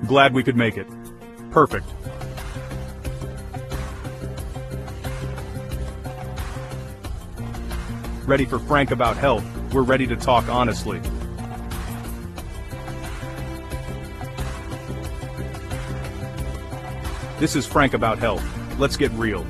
Glad we could make it. Perfect. Ready for Frank About Health. We're ready to talk honestly. This is Frank About Health. Let's get real.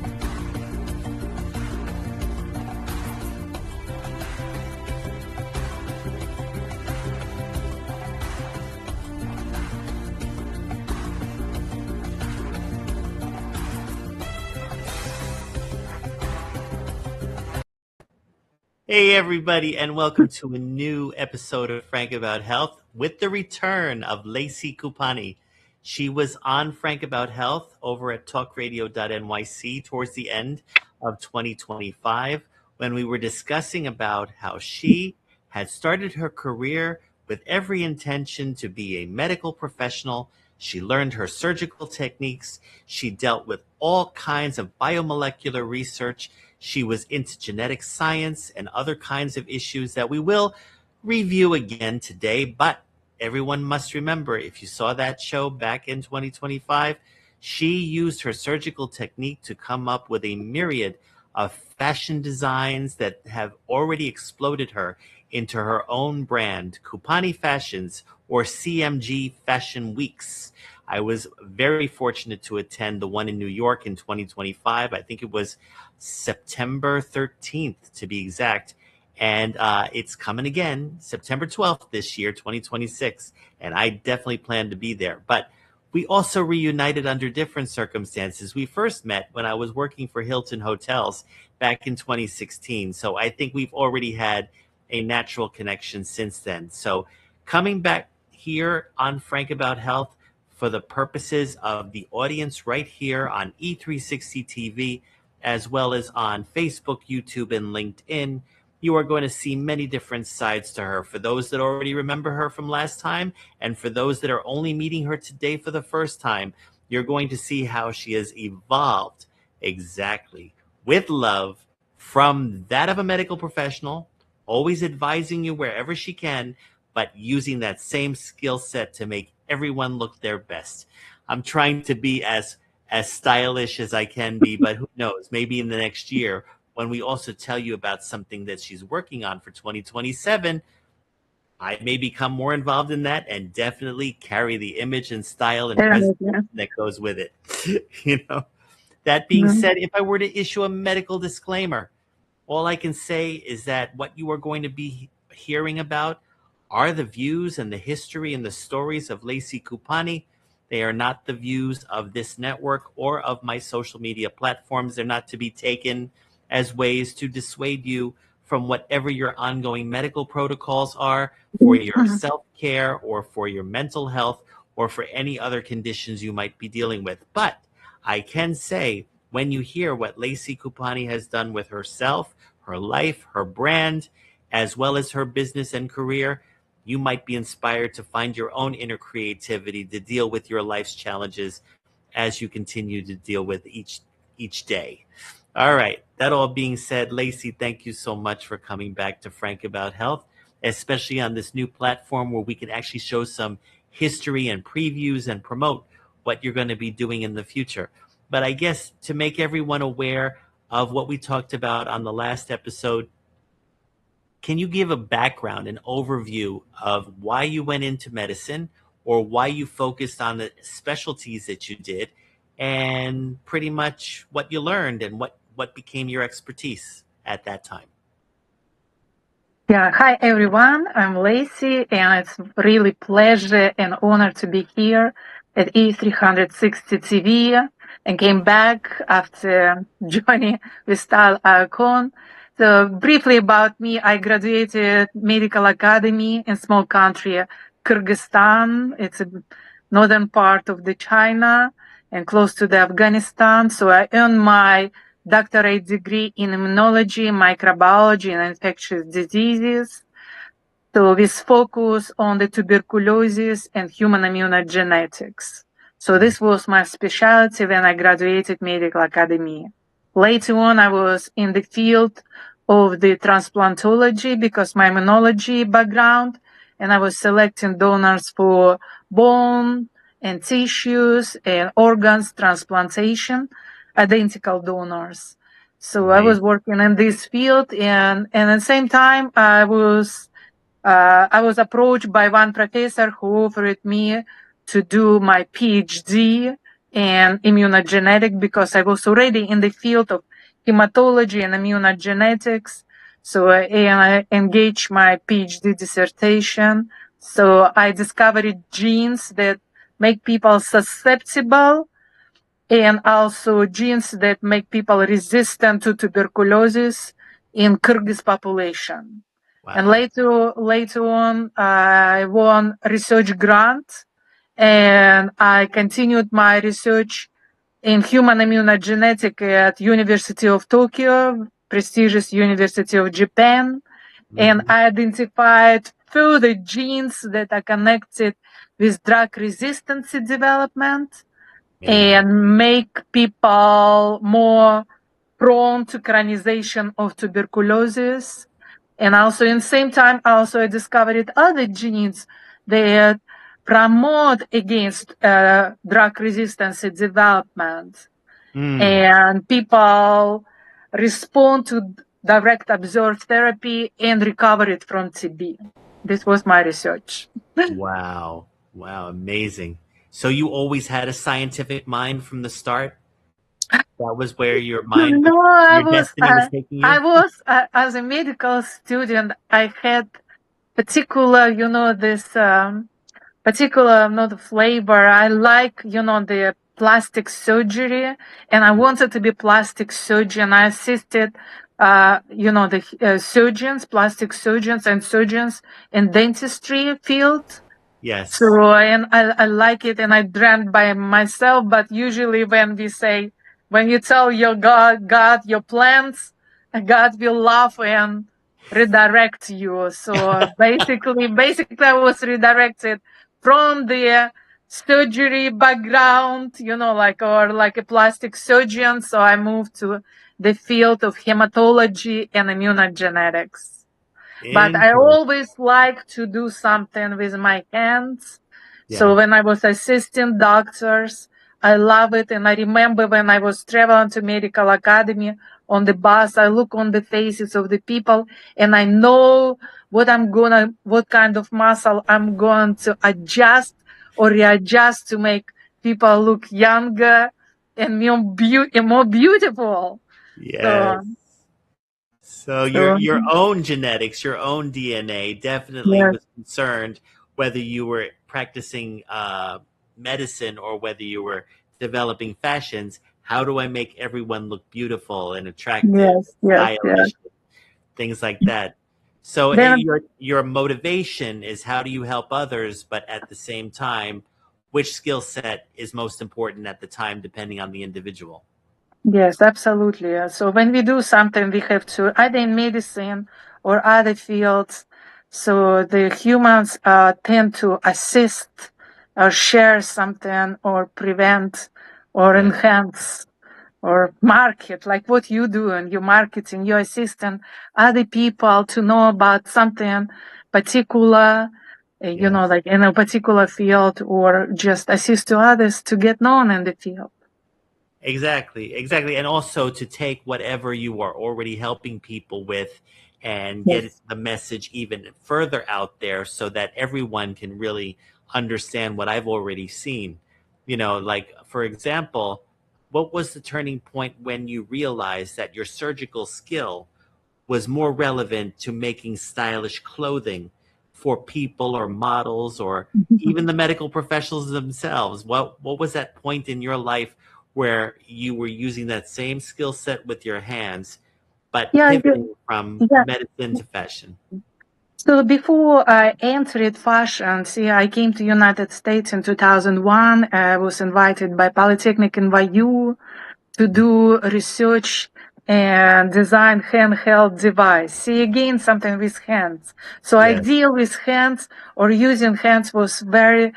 Hey everybody, and welcome to a new episode of Frank About Health with the return of Lacie Cupani. She was on Frank About Health over at talkradio.nyc towards the end of 2025 when we were discussing about how she had started her career with every intention to be a medical professional. She learned her surgical techniques. She dealt with all kinds of biomolecular research. She was into genetic science and other kinds of issues that we will review again today. But everyone must remember, if you saw that show back in 2025, she used her surgical technique to come up with a myriad of fashion designs that have already exploded her into her own brand, Cupani Fashions, or CMG Fashion Weeks. I was very fortunate to attend the one in New York in 2025. I think it was September 13th to be exact. And it's coming again, September 12th this year, 2026. And I definitely plan to be there. But we also reunited under different circumstances. We first met when I was working for Hilton Hotels back in 2016. So I think we've already had a natural connection since then. So coming back here on Frank About Health for the purposes of the audience right here on E360 TV, as well as on Facebook, YouTube, and LinkedIn, you are going to see many different sides to her. For those that already remember her from last time, and for those that are only meeting her today for the first time, you're going to see how she has evolved exactly with love from that of a medical professional, always advising you wherever she can, but using that same skill set to make everyone look their best. I'm trying to be as stylish as I can be, but who knows, maybe in the next year, when we also tell you about something that she's working on for 2027, I may become more involved in that and definitely carry the image and style and presentation that goes with it. That being said, if I were to issue a medical disclaimer, all I can say is that what you are going to be hearing about are the views and the history and the stories of Lacie Cupani. They are not the views of this network or of my social media platforms. They're not to be taken as ways to dissuade you from whatever your ongoing medical protocols are for your self-care or for your mental health or for any other conditions you might be dealing with. But I can say, when you hear what Lacie Cupani has done with herself, her life, her brand, as well as her business and career, you might be inspired to find your own inner creativity to deal with your life's challenges as you continue to deal with each day. All right. That all being said, Lacie, thank you so much for coming back to Frank About Health, especially on this new platform where we can actually show some history and previews and promote what you're going to be doing in the future. But I guess to make everyone aware of what we talked about on the last episode, can you give a background, an overview of why you went into medicine or why you focused on the specialties that you did and pretty much what you learned and what became your expertise at that time? Yeah, hi everyone, I'm Lacie, and it's really pleasure and honor to be here at E360 TV and came back after journey with Style Icon. So briefly about me, I graduated medical academy in small country, Kyrgyzstan. It's a northern part of the China and close to the Afghanistan. So I earned my doctorate degree in immunology, microbiology, and infectious diseases. So with focus on the tuberculosis and human immunogenetics. So this was my specialty when I graduated medical academy. Later on, I was in the field of the transplantology because my immunology background, and I was selecting donors for bone and tissues and organs transplantation, identical donors. So I was working in this field, and at the same time I was approached by one professor who offered me to do my PhD in immunogenetic, because I was already in the field of hematology and immunogenetics. So I engaged my PhD dissertation. So I discovered genes that make people susceptible, and also genes that make people resistant to tuberculosis in Kyrgyz population. Wow. And later on, I won research grant, and I continued my research in human immunogenetic at University of Tokyo, prestigious University of Japan, and I identified further genes that are connected with drug resistance development and make people more prone to chronization of tuberculosis. And also in the same time, also I discovered other genes that promote against drug resistance development. And people respond to direct absorbed therapy and recover it from TB. This was my research. Wow. Wow. Amazing. So you always had a scientific mind from the start? That was where your mind, destiny was taking you? I was, as a medical student, I had particular, this particular, flavor. I like, the plastic surgery, and I wanted to be plastic surgeon. I assisted, the surgeons, plastic surgeons and surgeons in dentistry field. Yes. So, and I like it, and I dreamt by myself, but usually when you tell your God your plans, God will laugh and redirect you. So basically I was redirected from the surgery background, like a plastic surgeon. So I moved to the field of hematology and immunogenetics. But I always like to do something with my hands. Yeah. So when I was assisting doctors, I love it. And I remember when I was traveling to medical academy on the bus, I look on the faces of the people and I know what kind of muscle I'm going to adjust or readjust to make people look younger and more beautiful. Yes. So your own genetics, your own DNA definitely was concerned whether you were practicing medicine or whether you were developing fashions. How do I make everyone look beautiful and attractive, stylish, things like that? So your motivation is how do you help others, but at the same time, which skill set is most important at the time, depending on the individual? Yes, absolutely. So when we do something, we have to, either in medicine or other fields, so the humans tend to assist or share something or prevent or enhance or market, like what you do and your marketing, you're assisting other people to know about something particular, like in a particular field, or just assist to others to get known in the field. Exactly. And also to take whatever you are already helping people with and get the message even further out there so that everyone can really understand what I've already seen. Like, for example, what was the turning point when you realized that your surgical skill was more relevant to making stylish clothing for people or models or even the medical professionals themselves? What was that point in your life where you were using that same skill set with your hands, but pivoting from medicine to fashion? So before I entered fashion, I came to United States in 2001. I was invited by Polytechnic in Vayu to do research and design handheld device. Again, something with hands. So I deal with hands or using hands was very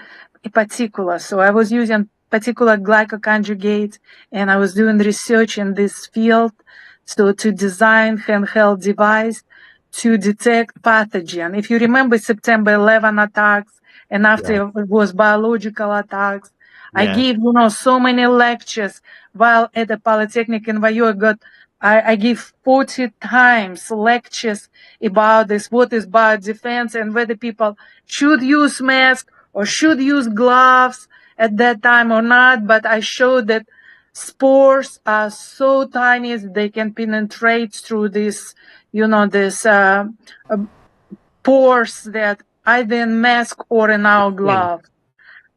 particular. So I was using particular glycoconjugate and I was doing research in this field. So to design handheld device to detect pathogen. If you remember September 11 attacks and after it was biological attacks, I Yes. give, so many lectures. While at the Polytechnic in Vayu, I give 40 times lectures about this, what is biodefense and whether people should use mask or should use gloves at that time or not. But I showed that spores are so tiny that they can penetrate through this, pores that either in mask or in our glove.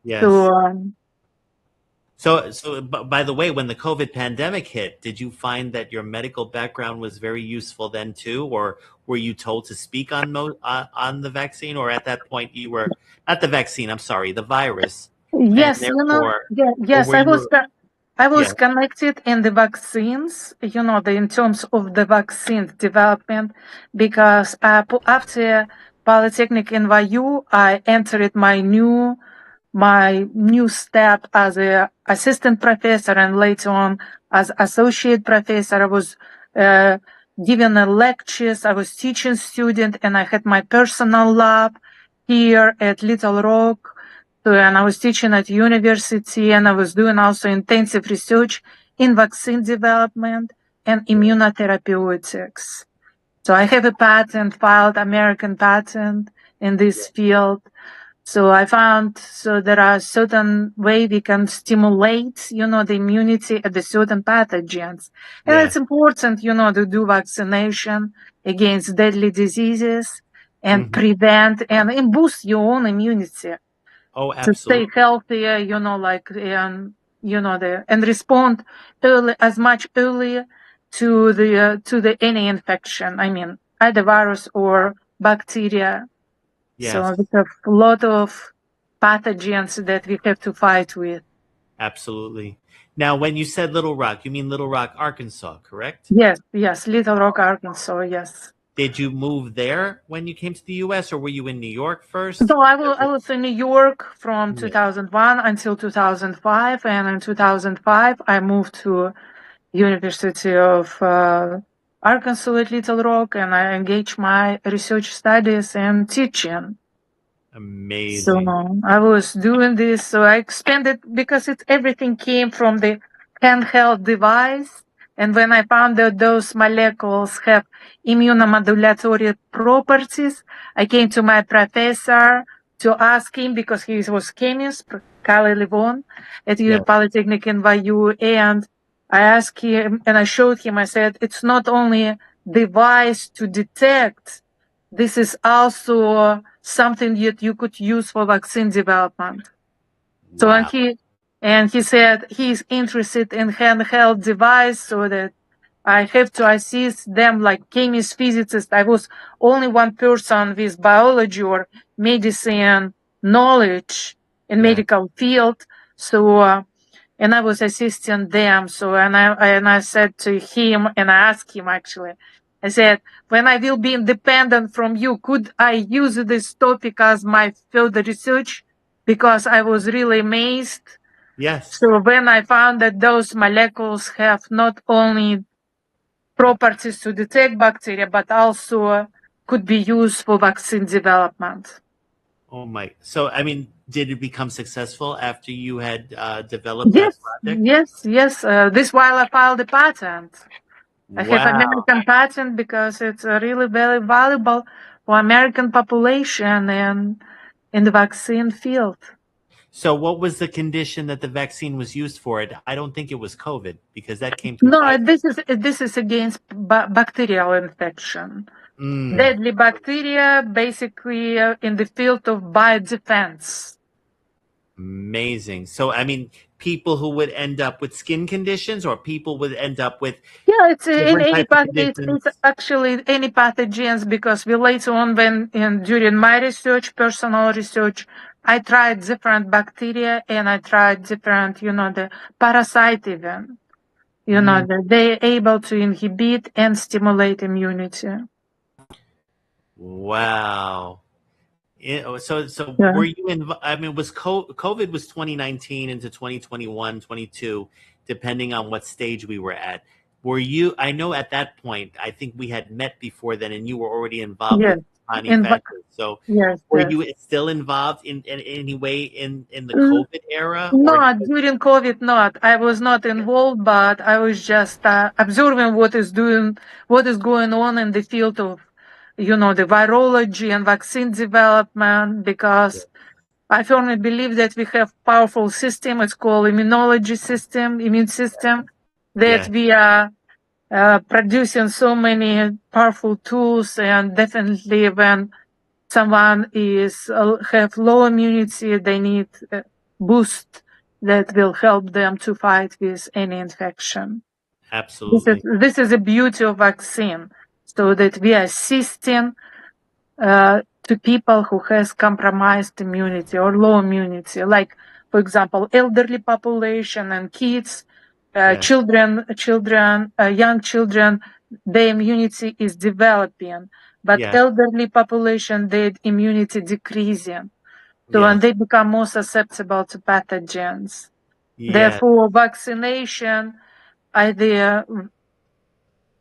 Yes. So, So, by the way, when the COVID pandemic hit, did you find that your medical background was very useful then too, or were you told to speak on the vaccine, or at that point you were not the vaccine? I'm sorry, the virus, and yes, therefore, or yes, were you? I was Yeah, connected in the vaccines, in terms of the vaccine development, because after Polytechnic in Vayu, I entered my new step as a assistant professor, and later on as associate professor. I was giving lectures, I was teaching students, and I had my personal lab here at Little Rock. So, and I was teaching at university, and I was doing also intensive research in vaccine development and immunotherapeutics. So I have a patent filed, American patent in this field. So I found, there are certain way we can stimulate, the immunity at the certain pathogens. And yeah. it's important, to do vaccination against deadly diseases and prevent and boost your own immunity Oh, to stay absolutely. healthier, and respond early, as much earlier to the any infection. I mean, either virus or bacteria. So Yes, we have a lot of pathogens that we have to fight with. absolutely. Now, when you said Little Rock, you mean Little Rock, Arkansas, correct? Yes, Little Rock, Arkansas, yes. Did you move there when you came to the U.S., or were you in New York first? So I was in New York from Yeah. 2001 until 2005, and in 2005 I moved to University of Arkansas at Little Rock, and I engaged my research studies and teaching. So Amazing. I was doing this, so I expanded because everything came from the handheld device. And when I found that those molecules have immunomodulatory properties, I came to my professor to ask him, because he was chemist, Kalle Levon, at Yes. Polytechnic in Vayu, and I asked him and I showed him, I said, it's not only a device to detect, this is also something that you could use for vaccine development. So Wow. he said he's interested in handheld device, so that I have to assist them like chemist, physicist. I was only one person with biology or medicine knowledge in medical field. So and I was assisting them. So and I said to him, and I asked him actually, I said, when I will be independent from you, could I use this topic as my further research? Because I was really amazed. Yes. So when I found that those molecules have not only properties to detect bacteria, but also could be used for vaccine development. Oh my. So, I mean, did it become successful after you had developed that project? Yes. This while I filed the patent. I have Wow. American patent because it's really very valuable for American population and in the vaccine field. So, what was the condition that the vaccine was used for? I don't think it was COVID, because that came from No, Pfizer. this is against bacterial infection. Mm, Deadly bacteria, basically in the field of biodefense. amazing. So, I mean, people who would end up with skin conditions, or people would end up with Yeah, it's in different any types of conditions. it's actually any pathogens, because we later on during my research, personal research, I tried different bacteria and I tried different, the parasite even, that they're able to inhibit and stimulate immunity. Wow. So Yeah. were you in, I mean, COVID was 2019 into 2021, 22, depending on what stage we were at. Were you, I know at that point, I think we had met before then, and you were already involved Yes. with this Cupani Factory. So yes, were yes. you still involved in any way in the COVID era? Not during COVID, not. I was not involved, but I was just observing what is going on in the field of, the virology and vaccine development, because I firmly believe that we have powerful system. It's called immune system, that we are producing so many powerful tools, and definitely when someone have low immunity, they need a boost that will help them to fight with any infection. Absolutely. This is the beauty of vaccine, so that we are assisting to people who has compromised immunity or low immunity, like, for example, elderly population and kids, children, young children, their immunity is developing, but elderly population, their immunity decreasing. So, and they become more susceptible to pathogens. Therefore, vaccination, either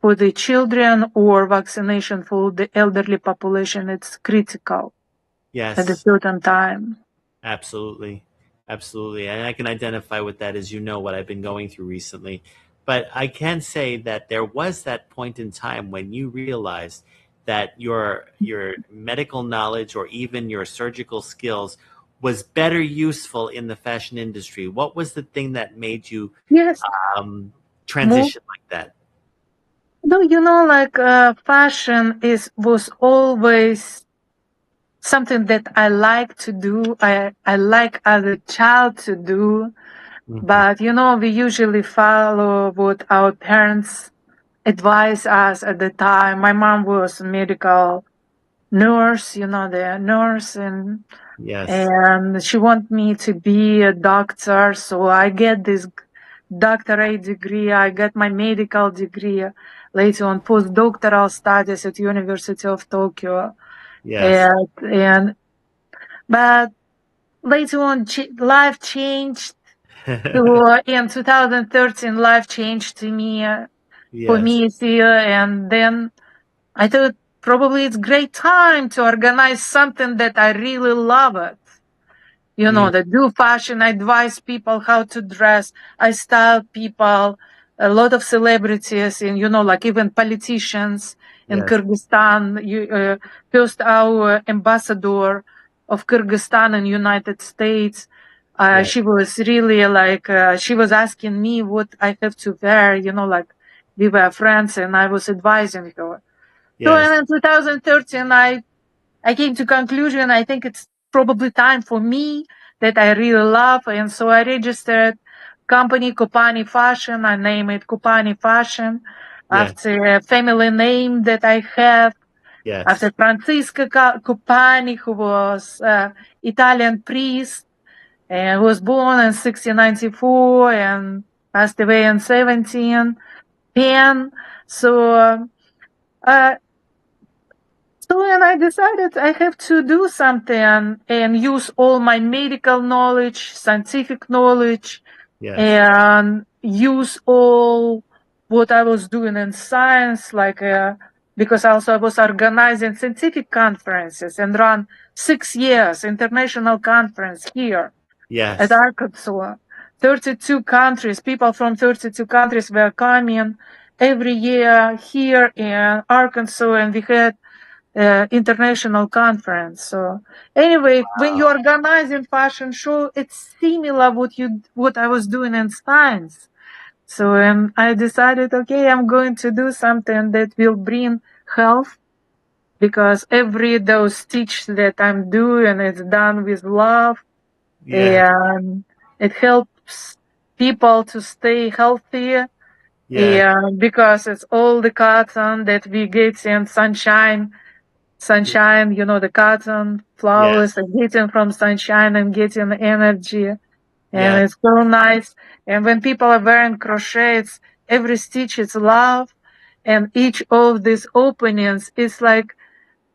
for the children or vaccination for the elderly population, it's critical at a certain time. Absolutely. Absolutely. And I can identify with that, as you know, what I've been going through recently. But I can say that there was that point in time when you realized that your medical knowledge or even your surgical skills was better useful in the fashion industry. What was the thing that made you transition like that? No, like fashion was always something that I like to do. I like as a child to do, but we usually follow what our parents advise us at the time. My mom was a medical nurse, the nurse, and she wanted me to be a doctor. So I get this doctorate degree. I got my medical degree. Later on, postdoctoral studies at University of Tokyo. But later on, life changed. So in 2013, life changed to me, for me here, and then I thought probably it's great time to organize something that I really love it. That do fashion, I advise people how to dress, I style people, a lot of celebrities, and like even politicians in Kyrgyzstan. First, our ambassador of Kyrgyzstan in United States, she was really like, she was asking me what I have to wear, like we were friends, and I was advising her. So in 2013, I came to conclusion, I think it's probably time for me that I really love. And so I registered company Cupani Fashion. I named it Cupani Fashion after a family name that I have. After Francisco Cupani, who was Italian priest and was born in 1694 and passed away in 1710. So when I decided I have to do something and use all my medical knowledge, scientific knowledge, and use all what I was doing in science, like because also I was organizing scientific conferences and run 6 years international conference here at Arkansas. 32 countries, people from 32 countries were coming every year here in Arkansas, and we had international conference. So anyway, when you organizing fashion show, it's similar what I was doing in science. So I decided, okay, I'm going to do something that will bring health, because those stitch that I'm doing, it's done with love, and it helps people to stay healthy. Because it's all the cotton that we get in sunshine, the cotton flowers are getting from sunshine and getting energy. And it's so nice. And when people are wearing crochets, every stitch is love. And each of these openings is like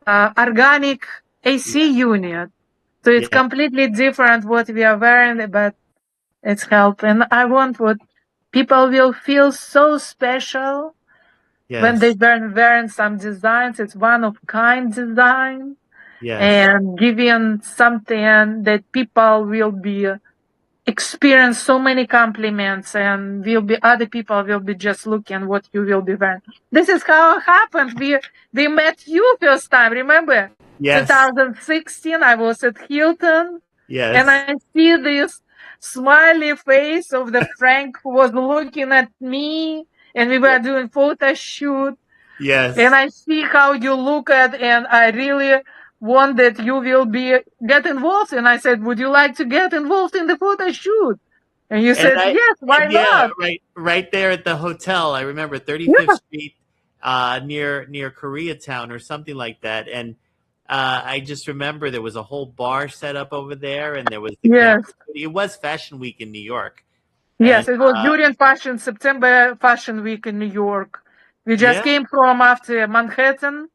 organic AC unit. So it's completely different what we are wearing, but it's helping. I want what people will feel so special when they Yes. were wearing some designs, it's one of kind design, Yes. and giving something that people will be experience so many compliments, and will be other people will be just looking what you will be wearing. This is how it happened. We met you first time, remember? Yes. 2016, I was at Hilton, and Yes. I see this smiley face of the Frank who was looking at me, and we were doing photo shoot. Yes. And I see how you look at, and I really want that you will get involved. And I said, would you like to get involved in the photo shoot? And you said, yes, why Yeah, not? right there at the hotel. I remember 35th Yeah, Street, near Koreatown or something like that. And I just remember there was a whole bar set up over there, and there was the camera. yes, It was Fashion Week in New York, and yes. It was during September Fashion Week in New York. We just yeah, came from after Manhattan,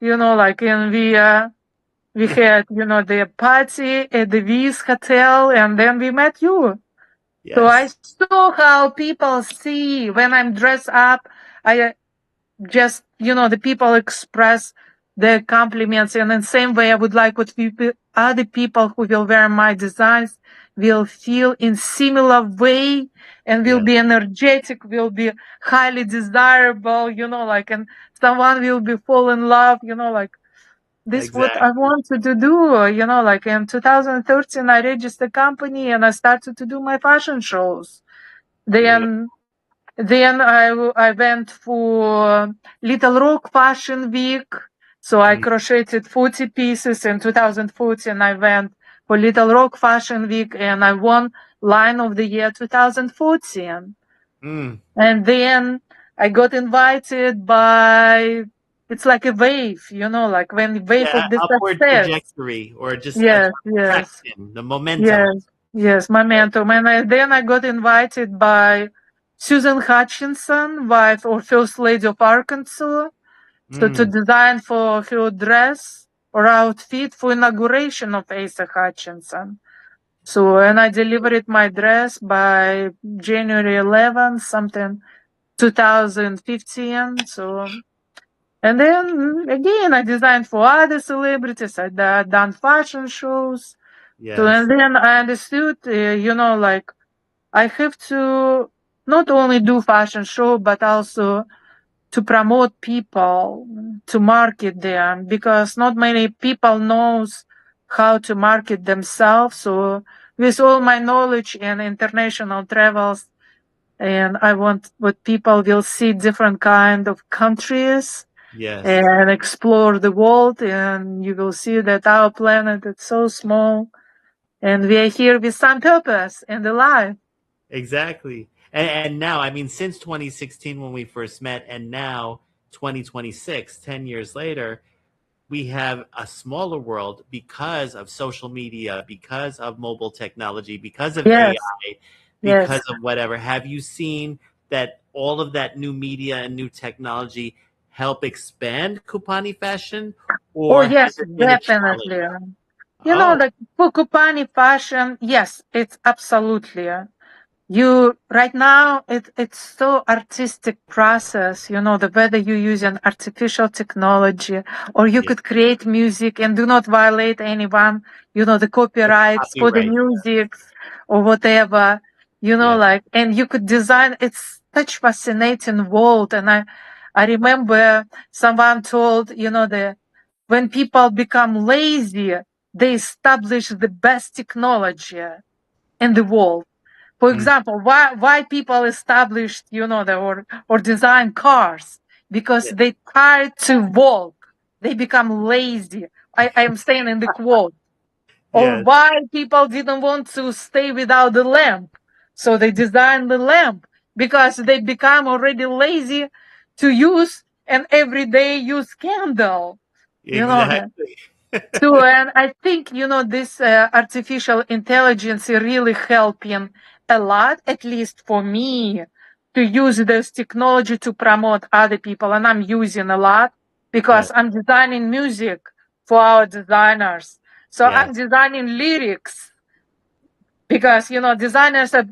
like, and we had, the party at the V's Hotel, and then we met you. So I yes, saw how people see when I'm dressed up. I just, the people express their compliments. And in the same way, I would like what other people who will wear my designs will feel in similar way, and will yes, be energetic, will be highly desirable, and someone will be fall in love, like this what I exactly. wanted to do, like in 2013, I registered a company and I started to do my fashion shows. Beautiful. Then I went for Little Rock Fashion Week. So I Mm, crocheted 40 pieces in 2014. I went for Little Rock Fashion Week and I won Line of the Year 2014. mm. And then I got invited by, it's like a wave, like when wave Yeah, of the upward success. trajectory or just Yes, yes, traction, the momentum. yes, yes, momentum. And then I got invited by Susan Hutchinson, wife or First Lady of Arkansas, so to Mm, design for her dress or outfit for inauguration of Asa Hutchinson. So, and I delivered my dress by January 11th, something 2015. So, and then again, I designed for other celebrities. I done fashion shows. So, yes, and then I understood, like I have to not only do fashion show, but also to promote people, to market them, because not many people knows how to market themselves. So with all my knowledge and international travels, and I want what people will see different kind of countries yes. and explore the world, and you will see that our planet is so small, and we are here with some purpose and alive. Exactly. And now, I mean, since 2016 when we first met, and now 2026, 10 years later, we have a smaller world because of social media, because of mobile technology, because of Yes, AI, because yes. of whatever. Have you seen that all of that new media and new technology help expand Kupani fashion, Oh, or has yes, it been a definitely. challenge? Oh, The Kukupani fashion, yes, it's absolutely. You right now, it's so artistic process, the whether you use an artificial technology or you yeah, could create music and do not violate anyone, the copyrights for the copyright. music or whatever, Yes, and you could design. It's such fascinating world. And I remember someone told, when people become lazy, they establish the best technology in the world. For mm, example, why people established, or design cars? Because yes, they try to walk. They become lazy. I am saying in the quote. Or yes, why people didn't want to stay without the lamp. So they designed the lamp because they become already lazy to use an everyday use candle. You know, exactly. so, and I think, this artificial intelligence is really helping a lot, at least for me, to use this technology to promote other people. And I'm using a lot Yes, because I'm designing music for our designers. So I'm yes, designing lyrics because, designers are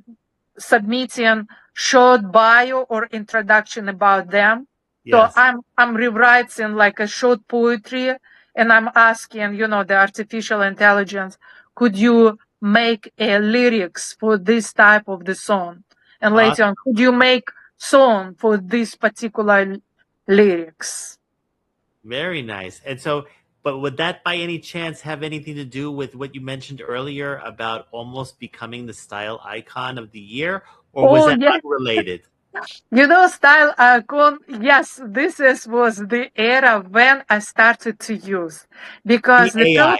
submitting short bio or introduction about them. So Yes. I'm rewriting like a short poetry, and I'm asking, the artificial intelligence, could you make a lyrics for this type of the song? And later on, could you make song for this particular lyrics? Very nice. And so, but would that by any chance have anything to do with what you mentioned earlier about almost becoming the style icon of the year, or was that yes. unrelated? Style icon, yes, was the era when I started to use, because the AI.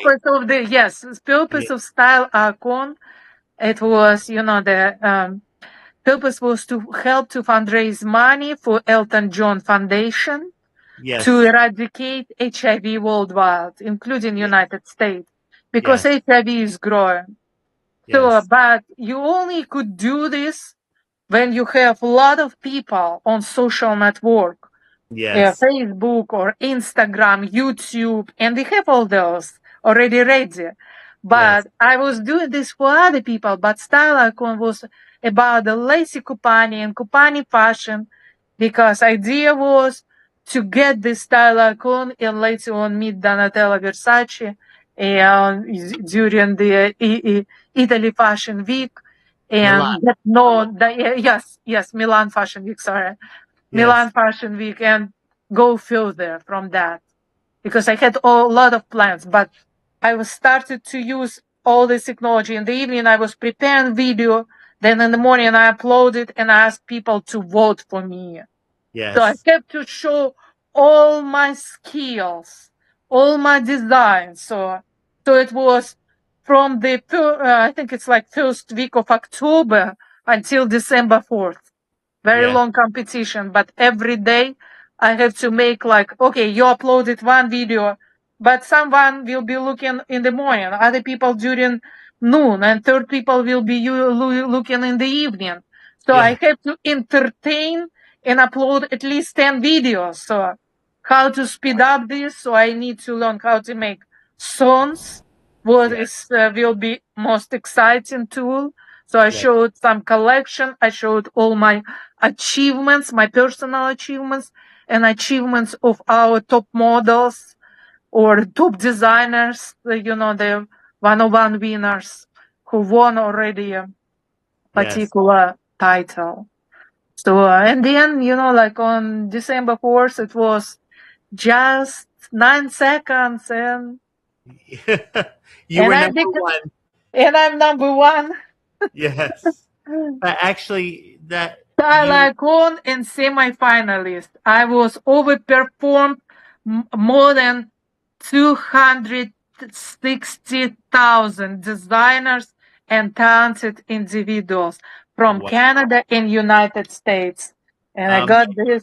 purpose of style icon, it was, the purpose was to help to fundraise money for Elton John Foundation Yes. to eradicate HIV worldwide, including United States, because Yes. HIV is growing. So, Yes. but you only could do this when you have a lot of people on social network, Yes. Facebook or Instagram, YouTube, and they have all those already ready. But I was doing this for other people, but Style Icon was about the Lacie Cupani and Cupani fashion, because idea was to get this Style Icon and later on meet Donatella Versace during the Italy Fashion Week, and get known. Yes, Milan Fashion Week. Sorry, Milan Fashion Week, and go further from that, because I had a lot of plans, but I was started to use all this technology. In the evening, I was preparing video. Then in the morning, I uploaded and I asked people to vote for me. So I have to show all my skills, all my designs. So it was from the I think it's like first week of October until December 4th. Very long competition, but every day I have to make like, okay, you uploaded one video, but someone will be looking in the morning, other people during noon, and third people will be looking in the evening. So I have to entertain and upload at least 10 videos. So how to speed up this? So I need to learn how to make songs. What is will be most exciting tool? So I showed some collection. I showed all my achievements, my personal achievements, and achievements of our top models or top designers, the 101 winners who won already a particular title. So, and then, like on December 4th, it was just 9 seconds, and You were number one. And I'm number one. Yes. Actually, that Style Icon and semi-finalist. I was overperformed more than 260,000 designers and talented individuals from Canada and United States. And I got this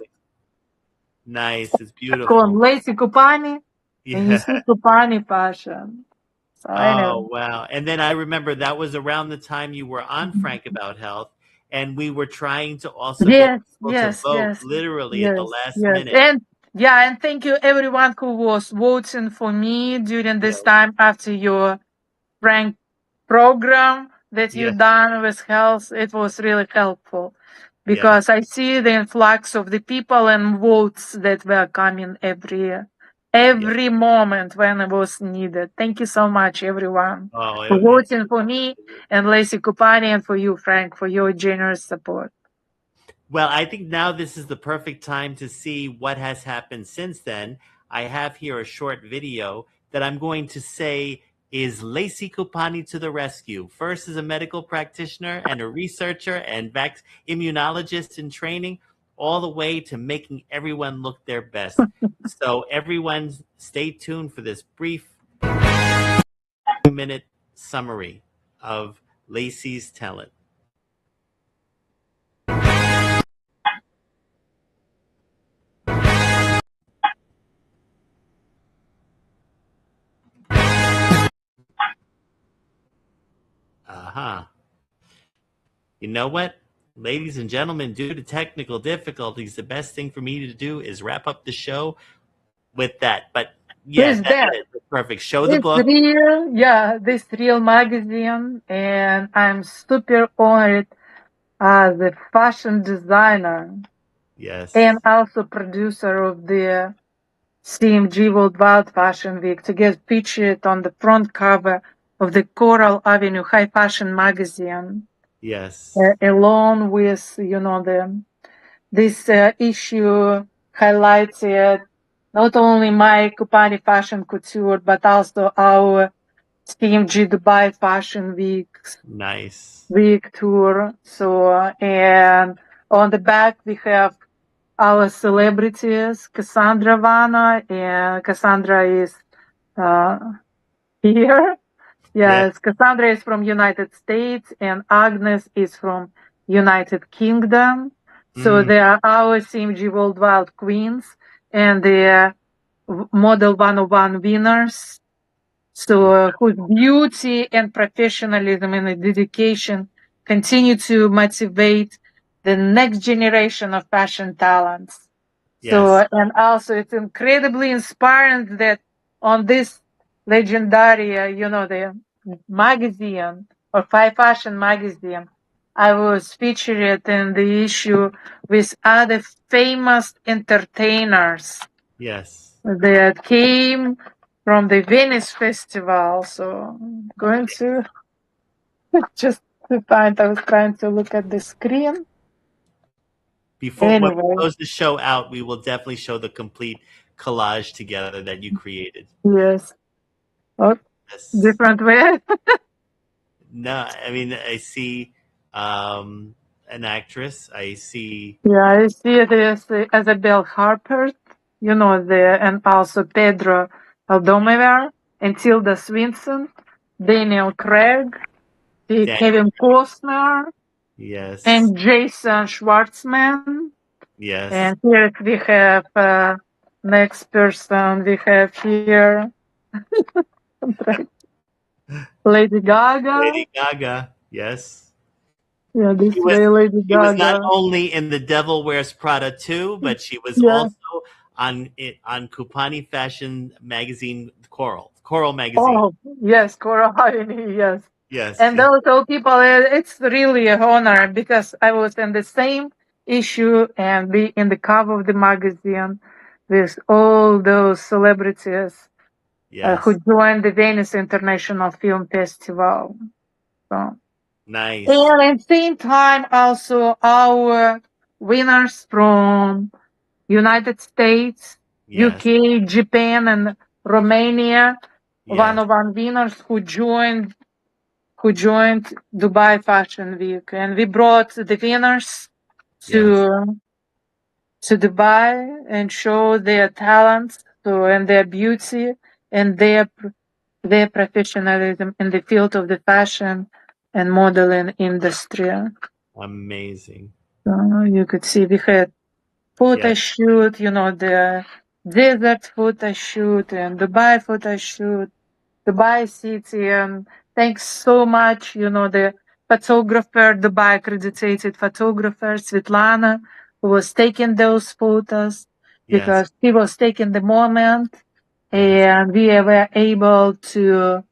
nice. It's beautiful. con Lacie Cupani and you see Cupani fashion. So Oh, wow. And then I remember that was around the time you were on Frank About Health, and we were trying to also get people to vote literally at the last minute. And thank you everyone who was voting for me during this time after your Frank program that you done with health. It was really helpful, because I see the influx of the people and votes that were coming every moment when it was needed. Thank you so much, everyone, for voting for me and Lacie Cupani, and for you, Frank, for your generous support. Well, I think now this is the perfect time to see what has happened since then. I have here a short video that I'm going to say is Lacie Cupani to the rescue. First as a medical practitioner and a researcher and immunologist in training, all the way to making everyone look their best. So everyone stay tuned for this brief 2-minute summary of Lacie's talent. You know what? Ladies and gentlemen, due to technical difficulties, the best thing for me to do is wrap up the show with that. But yeah, that's perfect. Show the book. This real magazine, and I'm super honored as a fashion designer. Yes. and also producer of the CMG Worldwide Fashion Week, to get featured on the front cover of the Coral Avenue High Fashion magazine, Yes. along with, this issue highlighted not only my Cupani Fashion Couture, but also our CMG Dubai Fashion Nice. Week tour. So, and on the back we have our celebrities, Cassandra Vanna, and Cassandra is here. Yes, Cassandra is from United States, and Agnes is from United Kingdom. So they are our CMG Worldwide Queens, and they are Model 101 winners. So whose beauty and professionalism and dedication continue to motivate the next generation of fashion talents. So, Yes. and also it's incredibly inspiring that on this legendary, the magazine or Five Fashion magazine, I was featured in the issue with other famous entertainers Yes. that came from the Venice Festival. So I'm going to just to find, I was trying to look at the screen. When we Anyway, close the show out, we will definitely show the complete collage together that you created. yes. Oh, Yes. different way. No, I mean I see an actress. I see. Yeah, I see it as Isabel Harper, and also Pedro Almodovar and Tilda Swinton, Daniel Craig, Kevin Costner, Yes. and Jason Schwartzman. Yes. And here we have next person. We have here Lady Gaga. Lady Gaga. Yes. Yeah, She this was way, Lady she was not Gaga. only in The Devil Wears Prada 2, but she was Yeah. also on Cupani Fashion Magazine Coral Magazine. Oh, yes, Cora Havini, yes. Yes. And those old people, it's really an honor because I was in the same issue and be in the cover of the magazine with all those celebrities Yes. who joined the Venice International Film Festival. So. Nice. And at the same time, also our winners from United States, Yes. UK, Japan, and Romania, Yes. 101 winners who joined Dubai Fashion Week, and we brought the winners Yes. to Dubai and show their talents, and their beauty and their professionalism in the field of the fashion and modeling industry. Amazing. You could see we had photo shoot, the desert photo shoot and Dubai photo shoot, Dubai City, and thanks so much, the photographer, Dubai accredited photographer, Svetlana, who was taking those photos Yes. because she was taking the moment, Yes. and we were able to,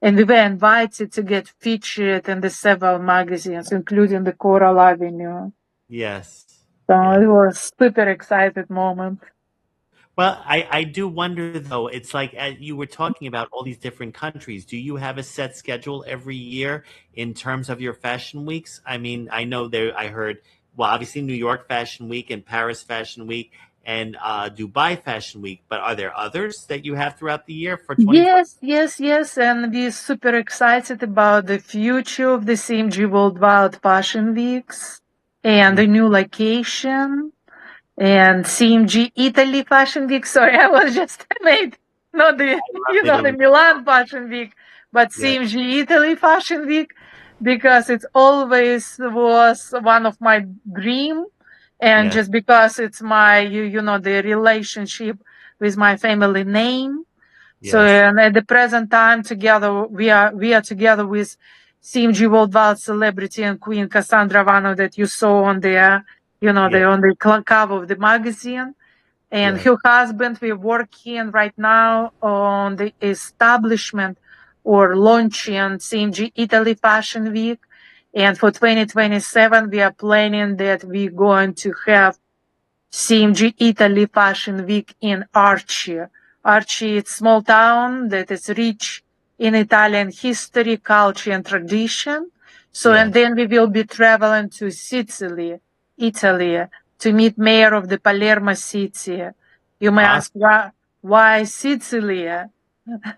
and we were invited to get featured in the several magazines, including the Coral Avenue. Yes. So Yes. it was super excited moment. Well, I do wonder though. It's like you were talking about all these different countries. Do you have a set schedule every year in terms of your fashion weeks? I mean, I know there. I heard obviously New York Fashion Week and Paris Fashion Week and Dubai Fashion Week. But are there others that you have throughout the year for 2020? Yes, and we're super excited about the future of the CMG Worldwide Fashion Weeks and the new location and CMG Italy Fashion Week. Sorry, I was just made not the the Milan Fashion Week, but CMG Italy Fashion Week, because it always was one of my dream, and just because it's my the relationship with my family name. So and at the present time, together we are together with CMG Worldwide celebrity and queen Cassandra Vanna that you saw on the on the cover of the magazine, and her husband. We're working right now on the establishment or launching CMG Italy Fashion Week, and for 2027 we are planning that we're going to have CMG Italy Fashion Week in Arci. Arci is a small town that is rich in Italian history, culture, and tradition. So, Yes. and then we will be traveling to Sicily, Italy, to meet mayor of the Palermo city. You may ask, why Sicily?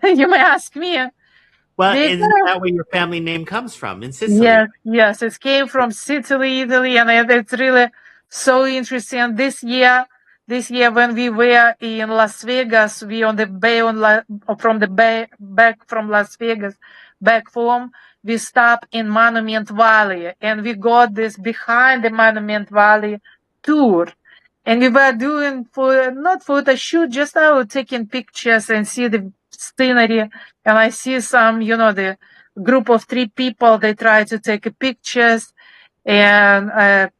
You may ask me. Well, isn't Because that where your family name comes from, in Sicily? yes, it came from Sicily, Italy, and it's really so interesting. This year when we were in Las Vegas, we on the bay from the bay back from Las Vegas back home, we stopped in Monument Valley, and we got this behind the Monument Valley tour. And we were doing not photo shoot, just taking pictures and see the scenery. And I see some, the group of 3 people, they try to take pictures. And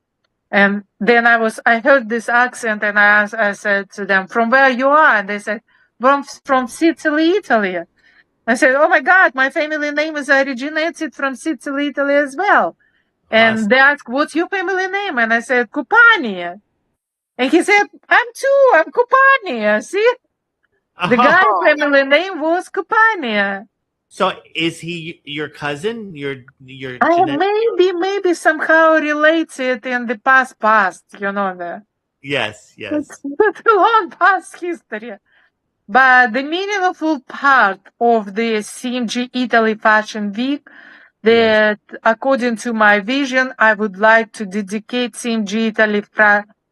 then I heard this accent, and I said to them, "From where you are?" And they said, from Sicily, Italy. I said, "Oh my God, my family name is originated from Sicily, Italy as well." And they asked, "What's your family name?" And I said, "Cupani." And he said, I'm Cupani. See? The guy's family name was Cupani. So is he your cousin? Your genetic? Maybe somehow related in the past, the Yes. it's a long past history. But the meaningful part of the CMG Italy Fashion Week, that according to my vision, I would like to dedicate CMG Italy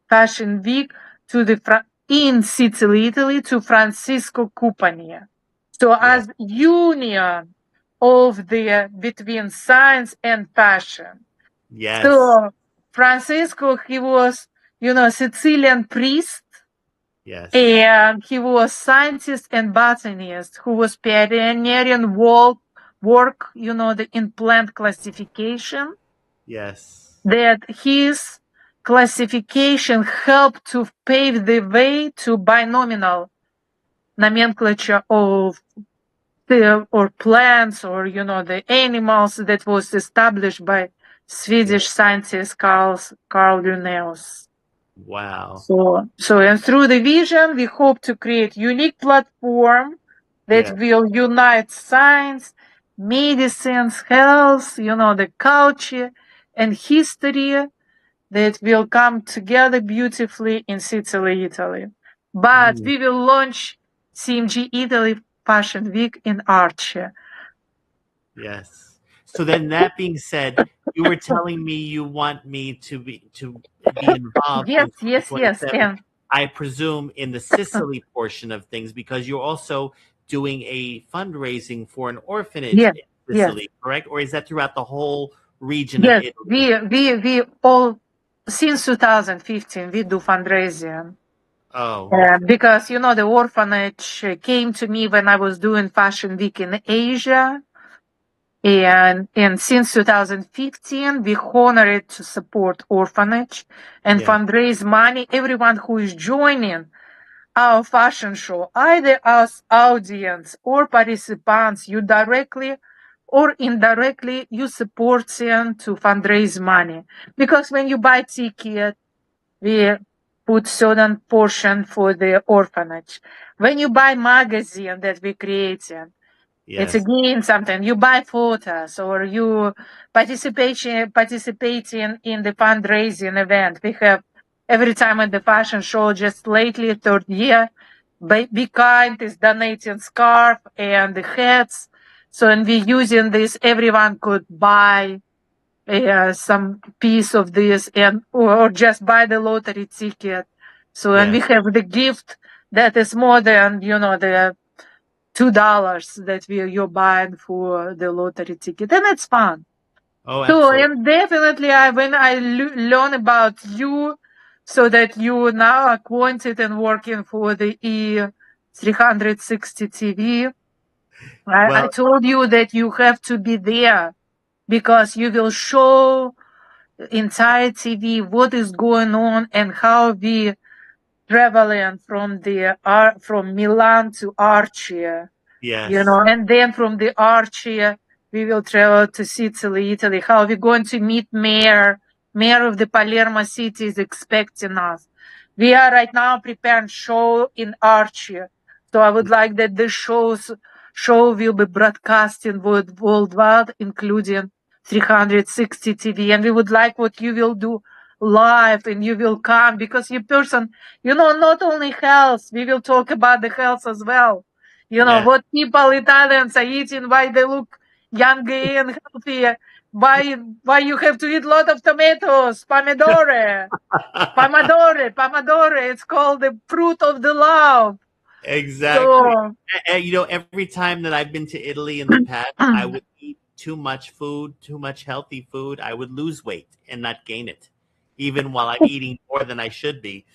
Fashion Week to in Sicily, Italy, to Francisco Cupani. So as union of between science and fashion. Yes. So Francisco, he was, Sicilian priest. Yes. And he was scientist and botanist who was pioneering work, in plant classification. Yes. That his classification helped to pave the way to binomial nomenclature of plants or the animals that was established by Swedish scientist Carl Linnaeus. Wow. So and through the vision, we hope to create unique platform that will unite science, medicines, health, the culture and history that will come together beautifully in Sicily, Italy. But we will launch CMG Italy Fashion Week in Arci. Yes. So then, that being said, you were telling me you want me to be involved in Yes. 2027, And I presume in the Sicily portion of things, because you're also doing a fundraising for an orphanage in Sicily, correct? Or is that throughout the whole region of Italy? We all since 2015 we do fundraising. Oh, because the orphanage came to me when I was doing Fashion Week in Asia. And since 2015, we honored to support orphanage and fundraise money. Everyone who is joining our fashion show, either as audience or participants, you directly or indirectly, you support them to fundraise money. Because when you buy ticket, we put certain portion for the orphanage. When you buy magazine that we created, it's again something. You buy photos or you participating in the fundraising event. We have every time at the fashion show, just lately, 3rd year, Be Kind is donating scarf and the hats. So, and we using this, everyone could buy some piece of this or just buy the lottery ticket. So, and we have the gift that is more than, the $2 that you're buying for the lottery ticket, and it's fun. oh, So, absolutely. and definitely, when I learn about you, so that you now acquainted and working for the E360 TV, I told you that you have to be there because you will show entire TV what is going on and how we traveling from Milan to Arci. And then from the Arci, we will travel to Sicily, Italy. How we're going to meet mayor of the Palermo city is expecting us. We are right now preparing show in Archie. So I would like that the show will be broadcasting worldwide, including 360 TV. And we would like what you will do live, and you will come because you person, not only health, we will talk about the health as well. What people, Italians are eating, why they look younger and healthier, why you have to eat a lot of tomatoes, pomidore. Pomodoro. It's called the fruit of the love. Exactly. Every time that I've been to Italy in the past, I would eat too much food, too much healthy food. I would lose weight and not gain it, even while I'm eating more than I should be.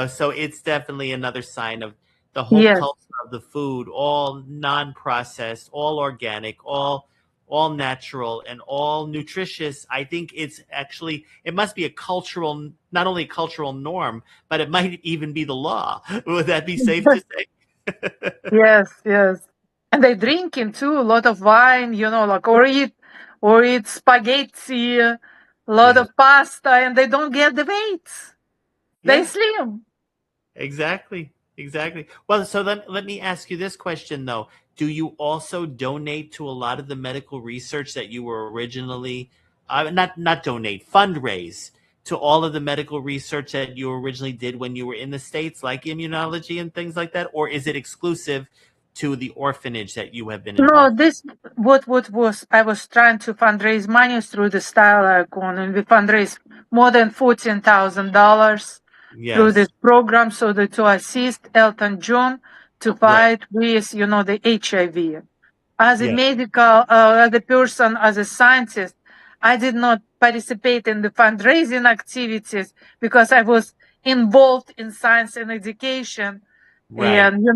So it's definitely another sign of the whole Yes. culture of the food, all non-processed, all organic, all natural, and all nutritious. I think it must be not only a cultural norm, but it might even be the law. Would that be safe to say? Yes. And they drinking too, a lot of wine, or eat spaghetti, a lot of pasta, and they don't get the weights. They slim. Exactly. Well, so let me ask you this question, though. Do you also donate to a lot of the medical research that you were originally, not donate, fundraise to all of the medical research that you originally did when you were in the States, like immunology and things like that? Or is it exclusive to the orphanage that you have been No, involved in? what was I was trying to fundraise money through the Style Icon, and we fundraised more than $14,000 through this program, so that to assist Elton John to fight with, the HIV. As a medical, as a person, as a scientist, I did not participate in the fundraising activities because I was involved in science and education, and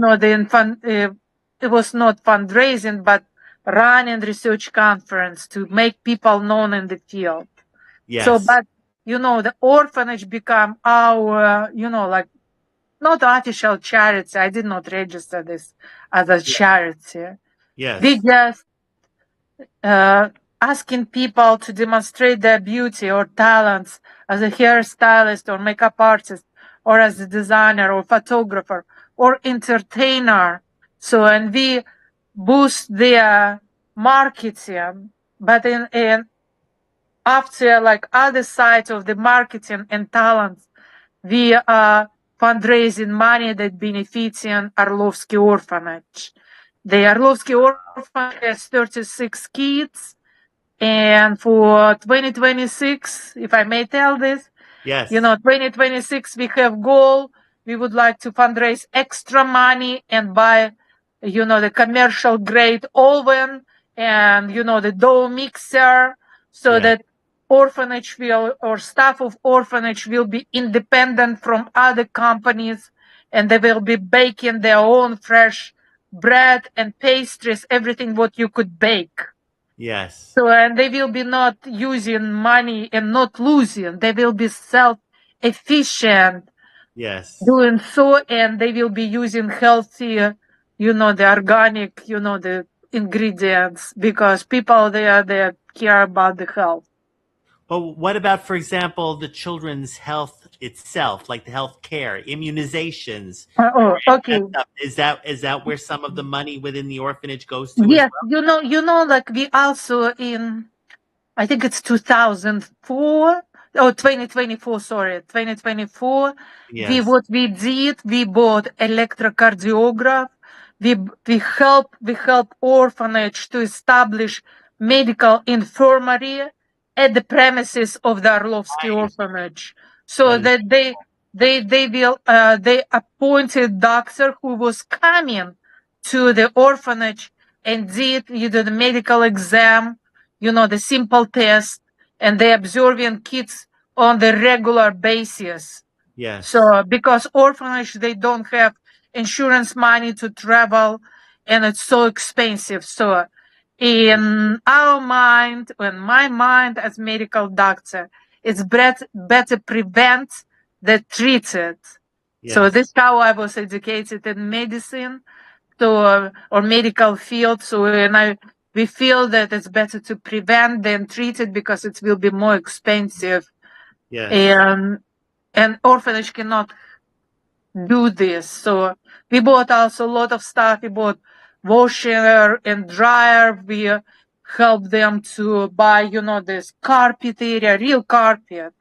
it was not fundraising, but running research conference to make people known in the field. So, but the orphanage become our, not official charity. I did not register this as a charity. We just asking people to demonstrate their beauty or talents as a hairstylist or makeup artist or as a designer or photographer or entertainer. So, and we boost their marketing, but in after other side of the marketing and talents, we are fundraising money that benefiting Orlovsky Orphanage. The Orlovsky Orphanage has 36 kids, and for 2026, if I may tell this, 2026 we have goal. We would like to fundraise extra money and buy, the commercial grade oven and the dough mixer, so that orphanage or staff of orphanage will be independent from other companies, and they will be baking their own fresh bread and pastries, everything what you could bake. So, and they will be not using money and not losing. They will be self-efficient. Doing so, and they will be using healthy, the organic, the ingredients, because people they care about the health. But what about, for example, the children's health itself, like the health care, immunizations? Okay. Is that where some of the money within the orphanage goes to Yes, as well? like we also I think it's 2004 or 2024, sorry, 2024. What we did, we bought electrocardiograph. We help orphanage to establish medical infirmary at the premises of the Orlovsky Orphanage, so that they appointed doctor who was coming to the orphanage and did the medical exam, the simple test, and they observing kids on the regular basis. So because orphanage, they don't have insurance money to travel, and it's so expensive. So in our mind, in my mind as medical doctor, it's better prevent than treat it. So this is how I was educated in medicine, or medical field. So we feel that it's better to prevent than treat it because it will be more expensive. And orphanage cannot do this. So we bought also a lot of stuff. We bought washer and dryer. We helped them to buy, this carpet area, real carpet.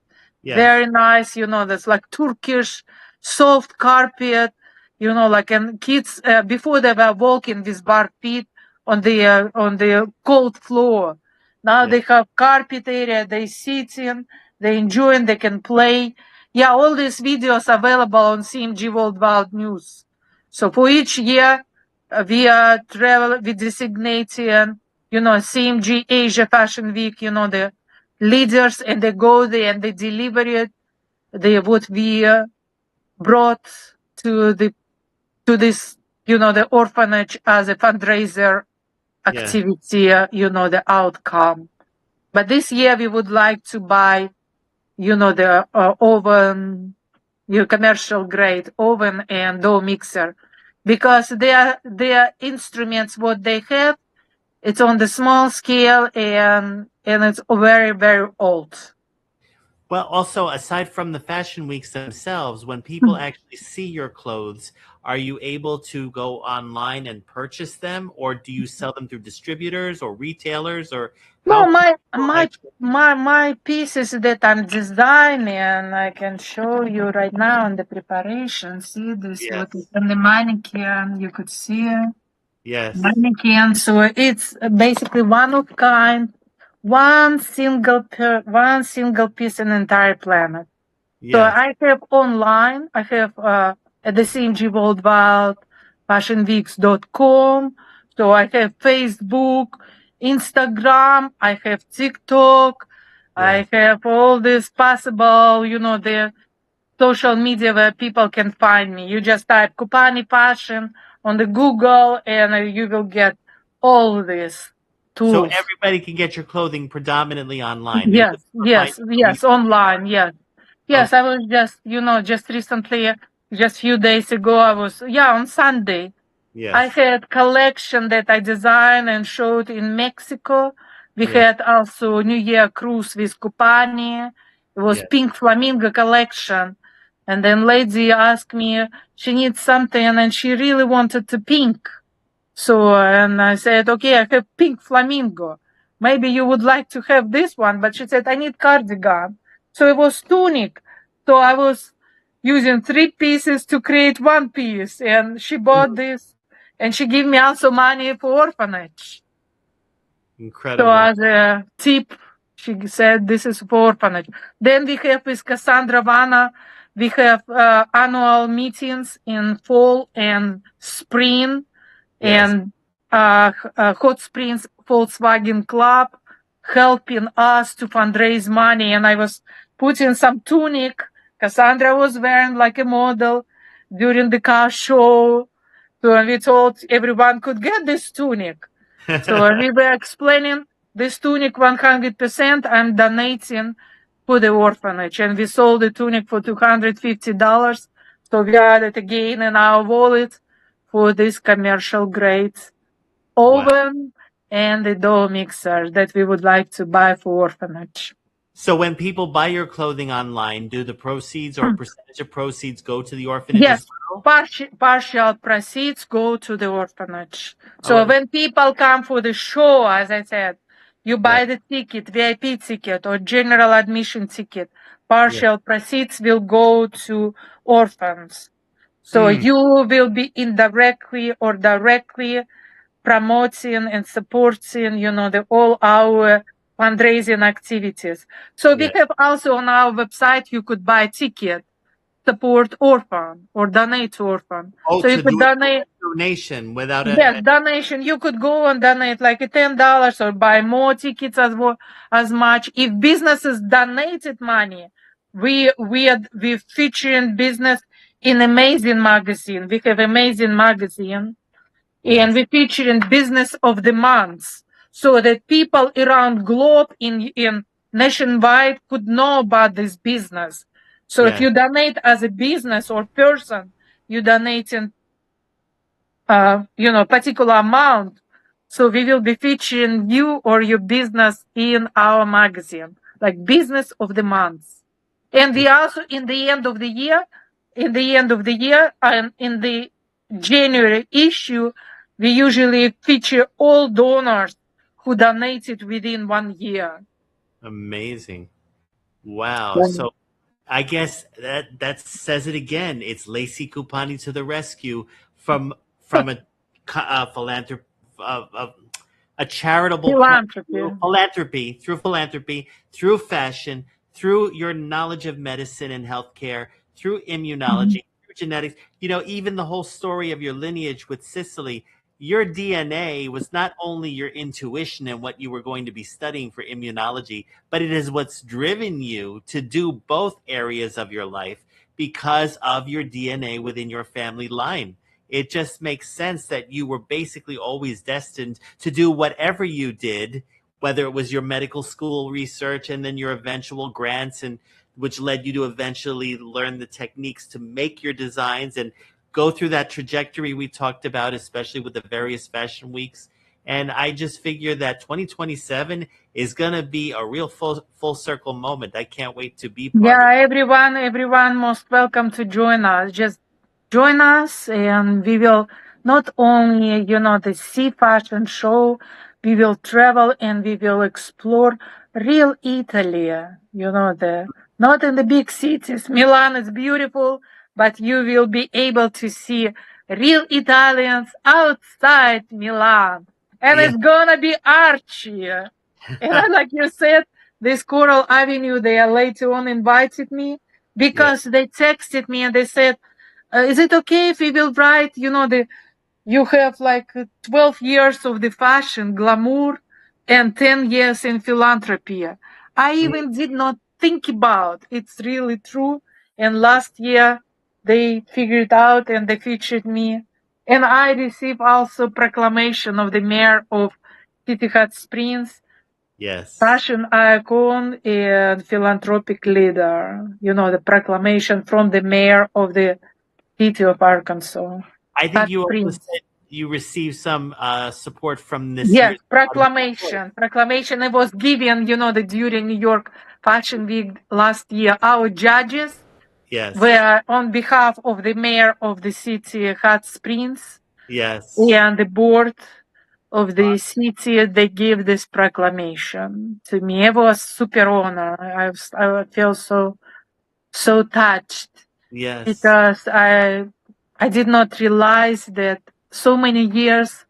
Yes. Very nice, that's like Turkish soft carpet, and kids, before they were walking with bare feet on the cold floor. Now Yeah. they have carpet area, they sit in, they enjoy and they can play. Yeah, all these videos available on CMG Worldwide News. So for each year, we travel, we designating, CMG Asia Fashion Week, the leaders, and they go there and they deliver it. What we brought to this, the orphanage as a fundraiser activity, the outcome. But this year we would like to buy, the oven, commercial grade oven and dough mixer, because their instruments, what they have, it's on the small scale and it's very, very old. Well, also, aside from the fashion weeks themselves, when people actually see your clothes, are you able to go online and purchase them, or do you sell them through distributors or retailers, or how? No, my pieces that I'm designing, I can show you right now in the preparation. See this? Yes. What is on the mannequin? You could see it. Yes. Mannequin. So it's basically one of kind, one single piece in the entire planet. So Yes. I have online, I have at the CMG Worldwide, fashionweeks.com. So I have Facebook, Instagram, I have TikTok, Yes. I have all this possible, the social media where people can find me. You just type Cupani Fashion on the Google and you will get all these tools. So everybody can get your clothing predominantly online. Yes, online, yes. Yes, I was just recently, just few days ago, on Sunday. Yes. I had collection that I designed and showed in Mexico. We Yes. had also New Year cruise with Cupani. It was Yes. pink flamingo collection. And then lady asked me, she needs something and she really wanted to pink. So, and I said, okay, I have pink flamingo. Maybe you would like to have this one. But she said, I need cardigan. So it was tunic. So I was using 3 pieces to create 1 piece. And she bought this and she gave me also money for orphanage. Incredible. So as a tip, she said, this is for orphanage. Then we have with Cassandra Vanna, we have annual meetings in fall and spring. Yes. And Hot Springs Volkswagen Club helping us to fundraise money. And I was putting some tunic. Cassandra was wearing like a model during the car show. So we told everyone could get this tunic. So we were explaining this tunic 100% I'm donating for the orphanage. And we sold the tunic for $250. So we got it again in our wallet for this commercial grade oven and the dough mixer that we would like to buy for orphanage. So when people buy your clothing online, do the proceeds or percentage of proceeds go to the orphanage Yes, as well? partial proceeds go to the orphanage. So when people come for the show, as I said, you buy the ticket, VIP ticket or general admission ticket, partial proceeds will go to orphans. So you will be indirectly or directly promoting and supporting, all our fundraising activities. So we have also on our website, you could buy a ticket, support orphan or donate to orphan. Oh, so you could donate donation without donation. You could go and donate like $10 or buy more tickets as much. If businesses donated money, we featuring business in Amazing magazine. We have Amazing magazine. And we feature in business of the month so that people around globe in nationwide could know about this business. So if you donate as a business or person, you donate in, particular amount. So we will be featuring you or your business in our magazine, like business of the month. And we also, in the end of the year, in the end of the year, and in the January issue, we usually feature all donors who donated within 1 year. Amazing. Wow. So I guess that says it again. It's Lacie Cupani to the rescue from a philanthropy, a charitable Philanthropy. through philanthropy, through fashion, through your knowledge of medicine and healthcare, through immunology, through genetics. You know, even the whole story of your lineage with Sicily. Your DNA was not only your intuition and what you were going to be studying for immunology, but it is what's driven you to do both areas of your life because of your DNA within your family line. It just makes sense that you were basically always destined to do whatever you did, whether it was your medical school research and then your eventual grants, and which led you to eventually learn the techniques to make your designs and go through that trajectory we talked about, especially with the various fashion weeks. And I just figure that 2027 is going to be a real full circle moment. I can't wait to be part of it. Everyone most welcome to join us. Just join us and we will not only, the see fashion show, we will travel and we will explore real Italy, not in the big cities. Milan is beautiful, but you will be able to see real Italians outside Milan. And Yeah. it's gonna be Archie. And like you said, this Coral Avenue, they later on invited me because they texted me and they said, is it okay if we will write, you have like 12 years of the fashion, glamour, and 10 years in philanthropy. I even did not think about it's really true. And last year they figured out and they featured me. And I received also proclamation of the mayor of City Hot Springs, Yes. fashion icon and philanthropic leader. The proclamation from the mayor of the city of Arkansas. I think you also said you received some support from this Yes, year's proclamation. Proclamation. It was given, during New York Fashion Week last year. Our judges were on behalf of the mayor of the city, Hot Springs, and the board of the city. They gave this proclamation to me. It was super honor. I feel so touched. Yes. Because I did not realize that so many years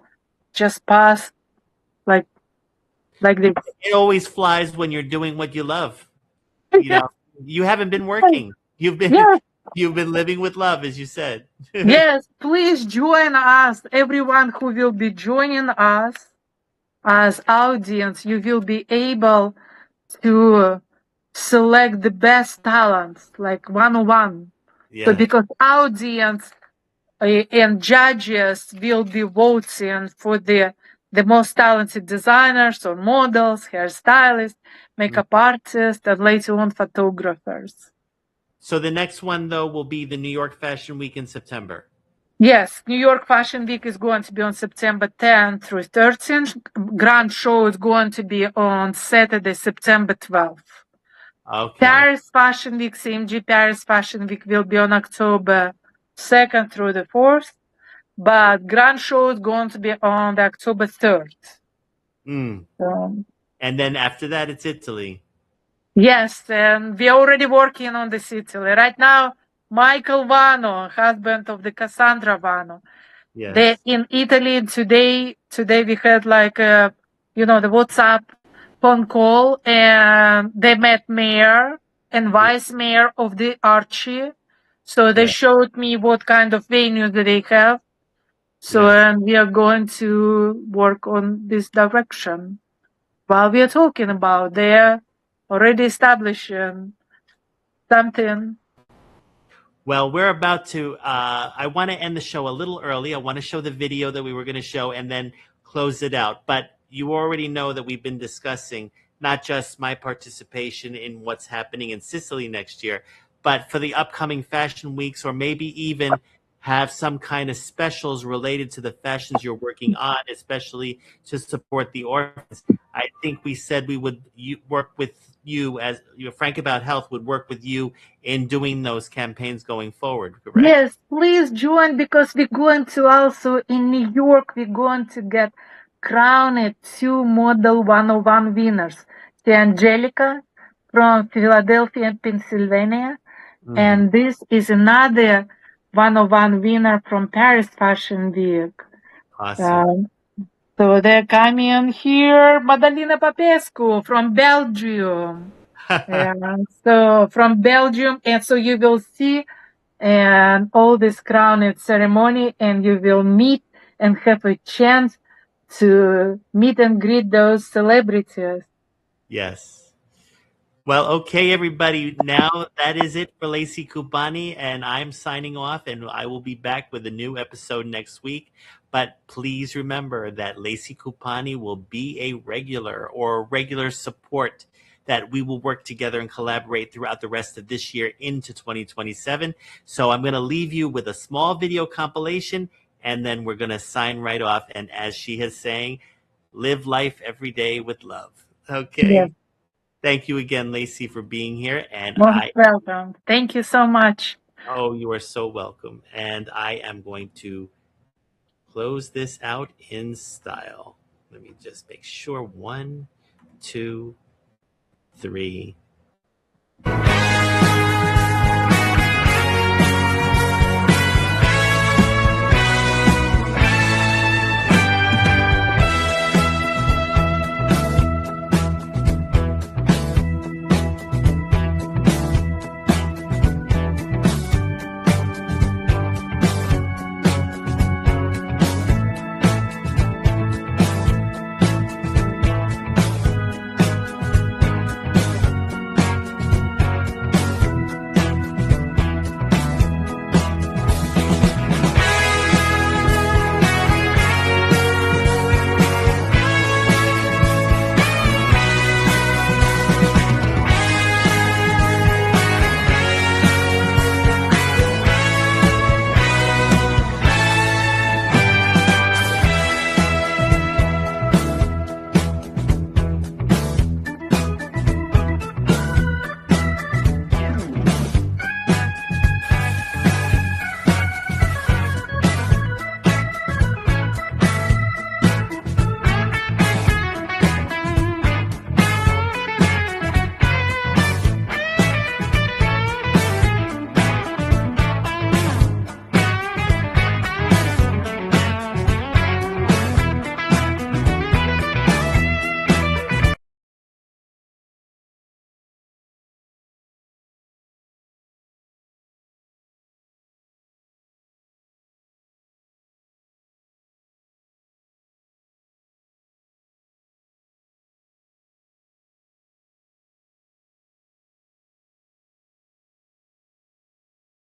just passed like this. It always flies when you're doing what you love. You haven't been working. You've been living with love, as you said. Yes, please join us. Everyone who will be joining us as audience, you will be able to select the best talents, like 101. So because audience and judges will be voting for the most talented designers or models, hairstylists, makeup artists, and later on photographers. So the next one, though, will be the New York Fashion Week in September. Yes, New York Fashion Week is going to be on September 10th through 13th. Grand show is going to be on Saturday, September 12th. Okay. Paris Fashion Week, CMG Paris Fashion Week will be on October 2nd through the 4th. But Grand Show is going to be on the October 3rd. And then after that, it's Italy. Yes, and we're already working on this Italy. Right now, Michael Vano, husband of the Cassandra Vano, they're in Italy today. Today we had the WhatsApp phone call, and they met mayor and vice mayor of the Archie. So they showed me what kind of venues that they have. So and we are going to work on this direction. While we are talking about, they're already establishing something. Well, we're about to, I want to end the show a little early. I want to show the video that we were going to show and then close it out. But you already know that we've been discussing not just my participation in what's happening in Sicily next year, but for the upcoming fashion weeks, or maybe even have some kind of specials related to the fashions you're working on, especially to support the orphans. I think we said we would work with you as Frank About Health would work with you in doing those campaigns going forward, correct? Yes, please join because we're going to also in New York, we're going to get crowned 2 Model 101 winners. The Angelica from Philadelphia and Pennsylvania. Mhm. And this is another 101 winner from Paris Fashion Week. Awesome. So they're coming here, Madalina Popescu from Belgium. And so from Belgium, and so you will see and all this crowned ceremony, and you will meet and have a chance to meet and greet those celebrities. Yes. Well, okay, everybody. Now that is it for Lacie Cupani, and I'm signing off, and I will be back with a new episode next week. But please remember that Lacie Cupani will be a regular support, that we will work together and collaborate throughout the rest of this year into 2027. So I'm going to leave you with a small video compilation, and then we're going to sign right off. And as she is saying, live life every day with love. Okay. Yes. Thank you again, Lacie, for being here. And Most welcome. Thank you so much. oh, you are so welcome. And I am going to close this out in style. Let me just make sure. 1, 2, 3.